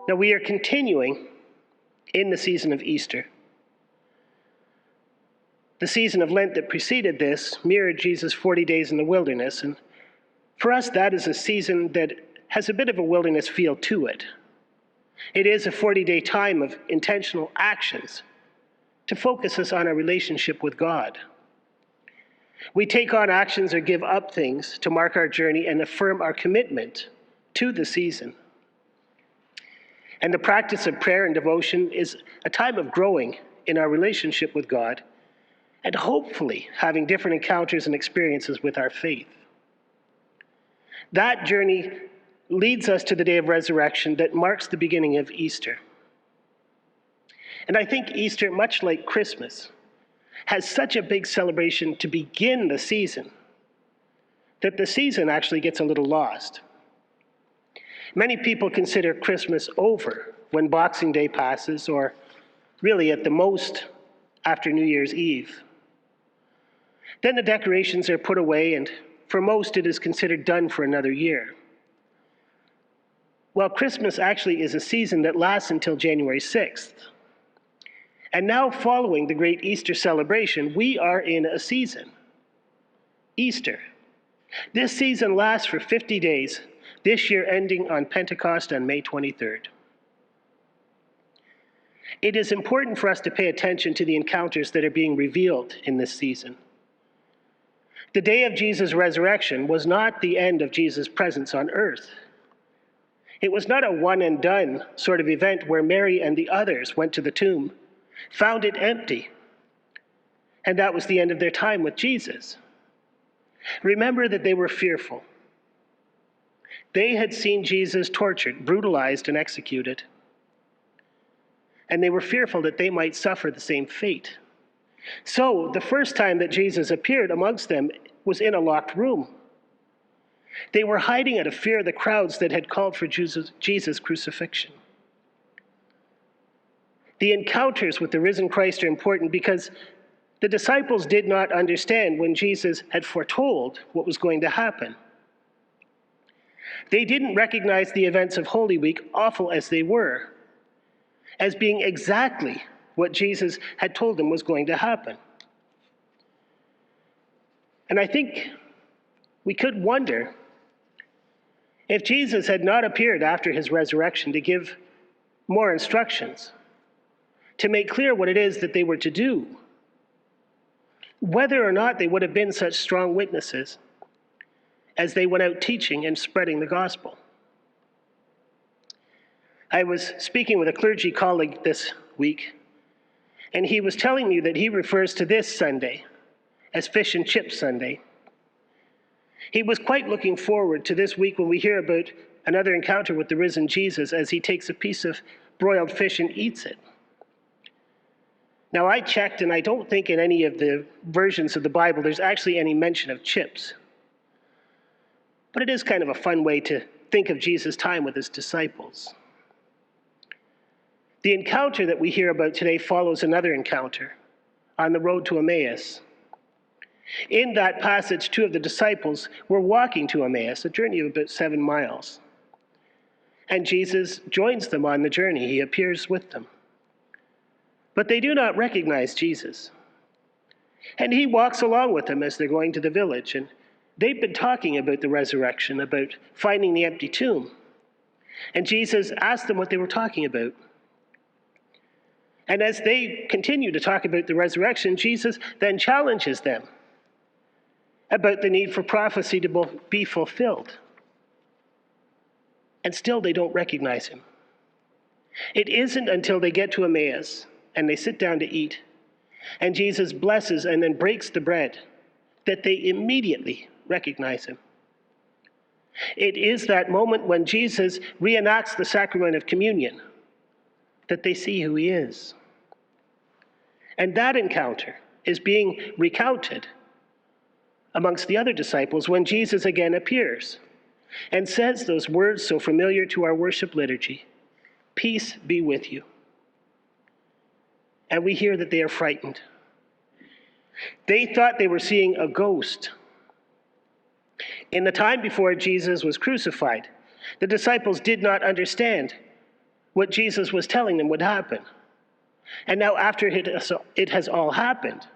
Now, we are continuing in the season of Easter. The season of Lent that preceded this mirrored Jesus' 40 days in the wilderness, and for us, that is a season that has a bit of a wilderness feel to it. It is a 40-day time of intentional actions to focus us on our relationship with God. We take on actions or give up things to mark our journey and affirm our commitment to the season. And the practice of prayer and devotion is a time of growing in our relationship with God and hopefully having different encounters and experiences with our faith. That journey leads us to the day of resurrection that marks the beginning of Easter. And I think Easter, much like Christmas, has such a big celebration to begin the season that the season actually gets a little lost. Many people consider Christmas over when Boxing Day passes, or really at the most after New Year's Eve. Then the decorations are put away, and for most it is considered done for another year. Well, Christmas actually is a season that lasts until January 6th. And now, following the great Easter celebration, we are in a season, Easter. This season lasts for 50 days, this year ending on Pentecost on May 23rd. It is important for us to pay attention to the encounters that are being revealed in this season. The day of Jesus' resurrection was not the end of Jesus' presence on earth. It was not a one and done sort of event where Mary and the others went to the tomb, found it empty, and that was the end of their time with Jesus. Remember that they were fearful. They had seen Jesus tortured, brutalized, and executed. And they were fearful that they might suffer the same fate. So the first time that Jesus appeared amongst them was in a locked room. They were hiding out of fear of the crowds that had called for Jesus' crucifixion. The encounters with the risen Christ are important because the disciples did not understand when Jesus had foretold what was going to happen. They didn't recognize the events of Holy Week, awful as they were, as being exactly what Jesus had told them was going to happen. And I think we could wonder if Jesus had not appeared after his resurrection to give more instructions, to make clear what it is that they were to do, whether or not they would have been such strong witnesses as they went out teaching and spreading the gospel. I was speaking with a clergy colleague this week, and he was telling me that he refers to this Sunday as Fish and Chips Sunday. He was quite looking forward to this week when we hear about another encounter with the risen Jesus as he takes a piece of broiled fish and eats it. Now, I checked, and I don't think in any of the versions of the Bible there's actually any mention of chips. But it is kind of a fun way to think of Jesus' time with his disciples. The encounter that we hear about today follows another encounter on the road to Emmaus. In that passage, two of the disciples were walking to Emmaus, a journey of about 7 miles. And Jesus joins them on the journey. He appears with them. But they do not recognize Jesus. And he walks along with them as they're going to the village. And they've been talking about the resurrection, about finding the empty tomb. And Jesus asked them what they were talking about. And as they continue to talk about the resurrection, Jesus then challenges them about the need for prophecy to be fulfilled. And still they don't recognize him. It isn't until they get to Emmaus and they sit down to eat, and Jesus blesses and then breaks the bread, that they immediately recognize him. It is that moment when Jesus reenacts the sacrament of communion that they see who he is. And that encounter is being recounted amongst the other disciples when Jesus again appears and says those words so familiar to our worship liturgy, "Peace be with you." And we hear that they are frightened. They thought they were seeing a ghost. In the time before Jesus was crucified, the disciples did not understand what Jesus was telling them would happen. And now after it has all happened,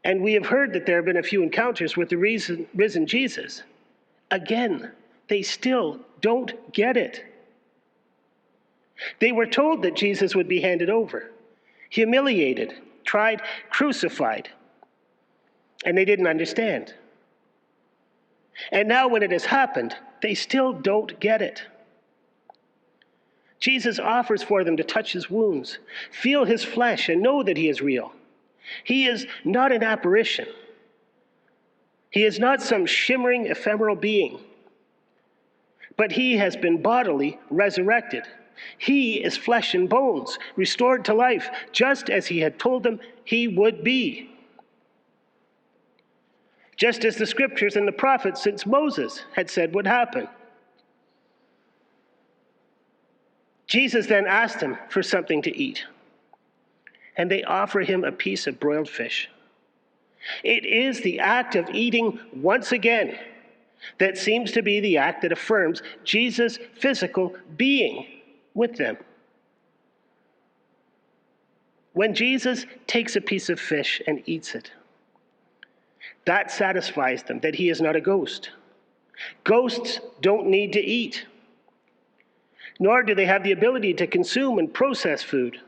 and we have heard that there have been a few encounters with the risen Jesus, again, they still don't get it. They were told that Jesus would be handed over, humiliated, tried, crucified, and they didn't understand. And now when it has happened, they still don't get it. Jesus offers for them to touch his wounds, feel his flesh, and know that he is real. He is not an apparition. He is not some shimmering, ephemeral being, but he has been bodily resurrected. He is flesh and bones, restored to life, just as he had told them he would be. Just as the scriptures and the prophets since Moses had said would happen. Jesus then asked them for something to eat, and they offer him a piece of broiled fish. It is the act of eating once again that seems to be the act that affirms Jesus' physical being with them. When Jesus takes a piece of fish and eats it, that satisfies them that he is not a ghost. Ghosts don't need to eat, nor do they have the ability to consume and process food.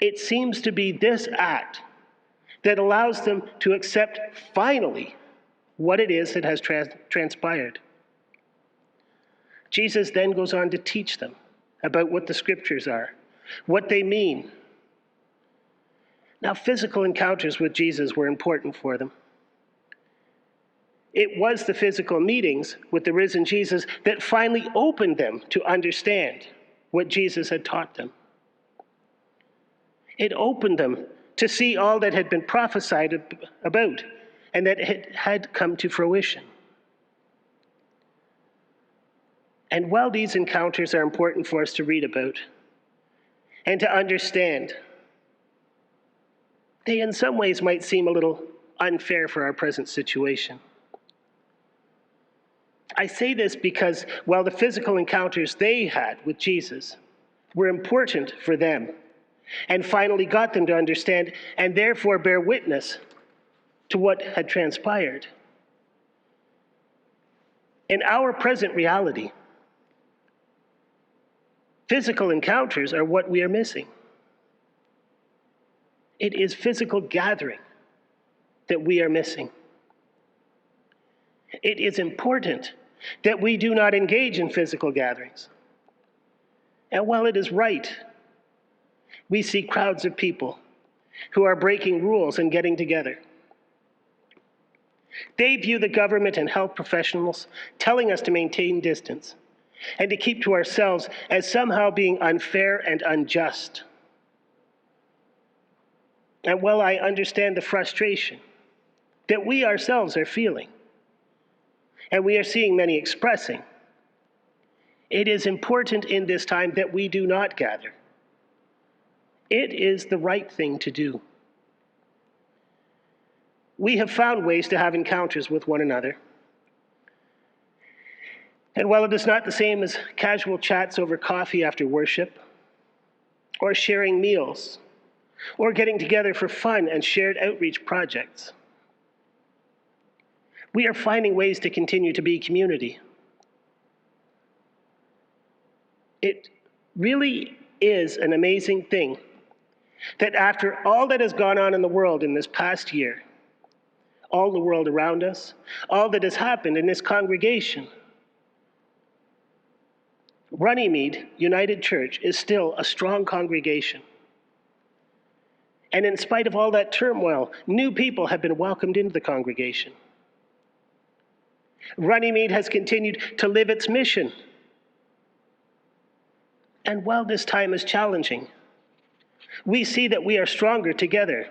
It seems to be this act that allows them to accept finally what it is that has transpired. Jesus then goes on to teach them about what the scriptures are, what they mean. Now, physical encounters with Jesus were important for them. It was the physical meetings with the risen Jesus that finally opened them to understand what Jesus had taught them. It opened them to see all that had been prophesied about and that had come to fruition. And while these encounters are important for us to read about and to understand, they in some ways might seem a little unfair for our present situation. I say this because while the physical encounters they had with Jesus were important for them and finally got them to understand and therefore bear witness to what had transpired, in our present reality, physical encounters are what we are missing. It is physical gathering that we are missing. It is important that we do not engage in physical gatherings. And while it is right, we see crowds of people who are breaking rules and getting together. They view the government and health professionals telling us to maintain distance and to keep to ourselves as somehow being unfair and unjust. And while I understand the frustration that we ourselves are feeling, and we are seeing many expressing, it is important in this time that we do not gather. It is the right thing to do. We have found ways to have encounters with one another. And while it is not the same as casual chats over coffee after worship, or sharing meals, or getting together for fun and shared outreach projects, we are finding ways to continue to be community. It really is an amazing thing that after all that has gone on in the world in this past year, all the world around us, all that has happened in this congregation, Runnymede United Church is still a strong congregation. And in spite of all that turmoil, new people have been welcomed into the congregation. Runnymede has continued to live its mission. And while this time is challenging, we see that we are stronger together.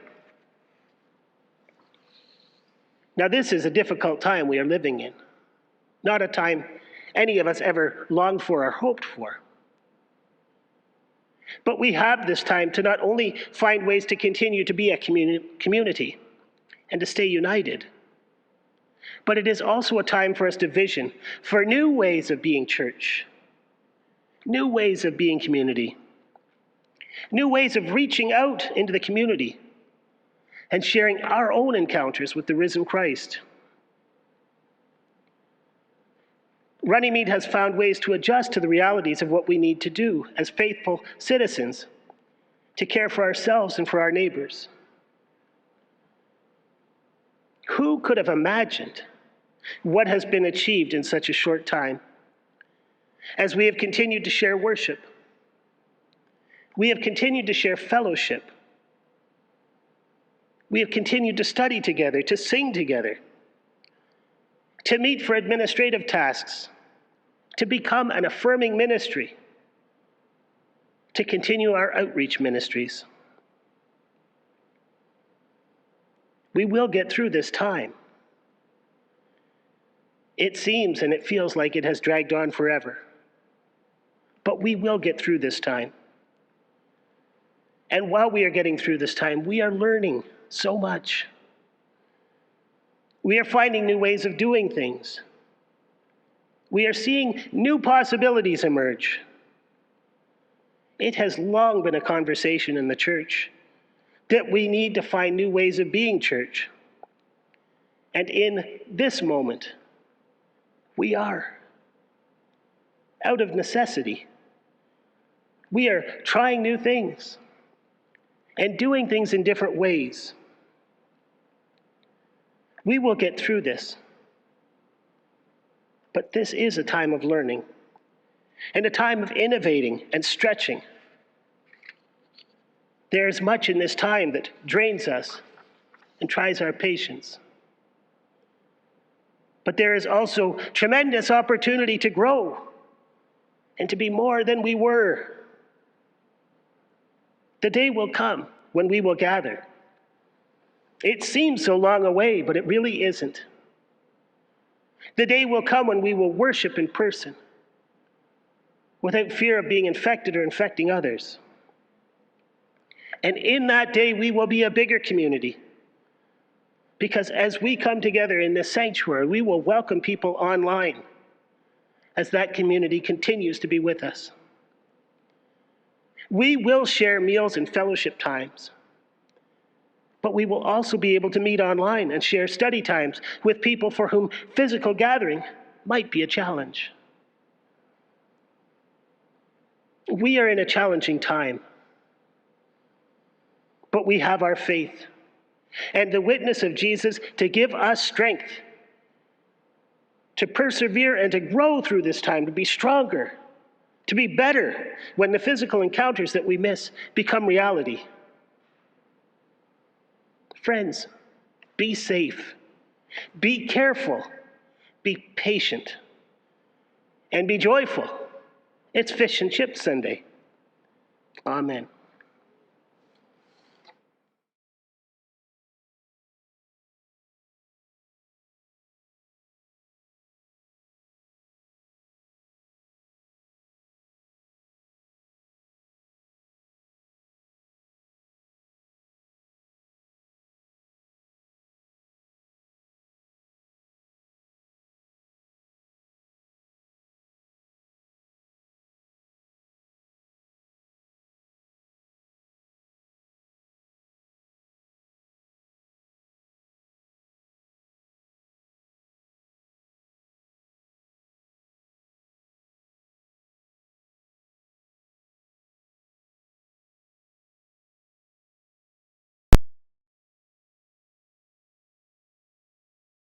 Now, this is a difficult time we are living in, not a time any of us ever longed for or hoped for. But we have this time to not only find ways to continue to be a community and to stay united, But it is also a time for us to vision for new ways of being church, new ways of being community, new ways of reaching out into the community and sharing our own encounters with the risen Christ. Runnymede has found ways to adjust to the realities of what we need to do as faithful citizens to care for ourselves and for our neighbors. Who could have imagined what has been achieved in such a short time? As we have continued to share worship, we have continued to share fellowship, we have continued to study together, to sing together, to meet for administrative tasks, to become an affirming ministry, to continue our outreach ministries. We will get through this time. It seems and it feels like it has dragged on forever, but we will get through this time. And while we are getting through this time, we are learning so much. We are finding new ways of doing things. We are seeing new possibilities emerge. It has long been a conversation in the church that we need to find new ways of being church. And in this moment, we are. Out of necessity. We are trying new things and doing things in different ways. We will get through this. But this is a time of learning and a time of innovating and stretching. There is much in this time that drains us and tries our patience. But there is also tremendous opportunity to grow and to be more than we were. The day will come when we will gather. It seems so long away, but it really isn't. The day will come when we will worship in person without fear of being infected or infecting others. And in that day, we will be a bigger community. Because as we come together in this sanctuary, we will welcome people online as that community continues to be with us. We will share meals and fellowship times, but we will also be able to meet online and share study times with people for whom physical gathering might be a challenge. We are in a challenging time, but we have our faith and the witness of Jesus to give us strength to persevere and to grow through this time, to be stronger, to be better when the physical encounters that we miss become reality. Friends, be safe, be careful, be patient, and be joyful. It's Fish and Chips Sunday. Amen.